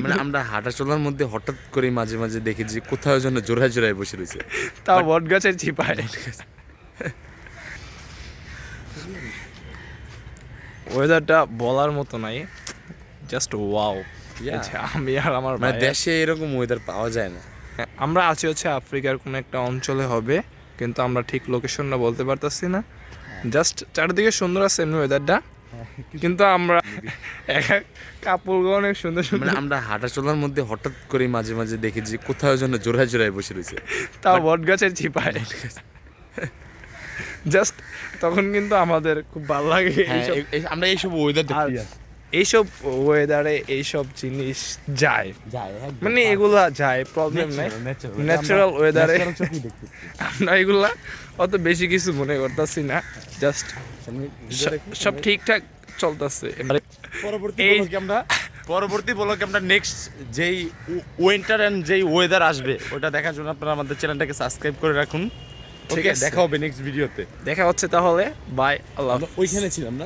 মানে আমরা হাঁটা চলার মধ্যে হঠাৎ করে মাঝে মাঝে দেখি যে কোথাও যেন জোড়ায় জোড়ায় বসে রয়েছে। তাও বট গাছের চিপায়। ওয়েদারটা বলার মতো নাই, জাস্ট ওয়াও। আমি আর আমার মানে ভাই, দেশে এরকম ওয়েদার পাওয়া যায় না। আমরা আছি হচ্ছে আফ্রিকার কোনো একটা অঞ্চলে হবে, কিন্তু আমরা ঠিক লোকেশনটা বলতে পারতাছি না। জাস্ট চারিদিকে সুন্দর আছে এমনি ওয়েদারটা, কিন্তু আমরা কাপড়গুলো অনেক সুন্দর মানে সুন্দর, আমরা হাঁটা চলার মধ্যে হঠাৎ করে মাঝে মাঝে দেখি যে কোথাও যেন জোড়ায় জোড়ায় বসে রয়েছে। তাও বট গাছের চিপায়। জাস্ট তখন কিন্তু আমাদের খুব ভালো লাগে হ্যাঁ, আমরা এইসব ওয়েদার আর দেখি। এইসব ওয়েদারে এইসব জিনিস যায়, মানে এগুলা যায়, প্রবলেম নাই। ন্যাচারাল ওয়েদারে আমরা এগুলা অত বেশি কিছু মনে করতেছি না, জাস্ট সব ঠিকঠাক চলতেছে। পরবর্তী ব্লগে আমরা নেক্সট যেই উইন্টার এন্ড যেই ওয়েদার আসবে ওটা দেখার জন্য আপনারা আমাদের চ্যানেলটাকে সাবস্ক্রাইব করে রাখুন। ঠিক ওকে, আছে, দেখা হবে নেক্সট ভিডিওতে। দেখা হচ্ছে তাহলে, বাই, আল্লাহ। ওইখানে ছিলাম না।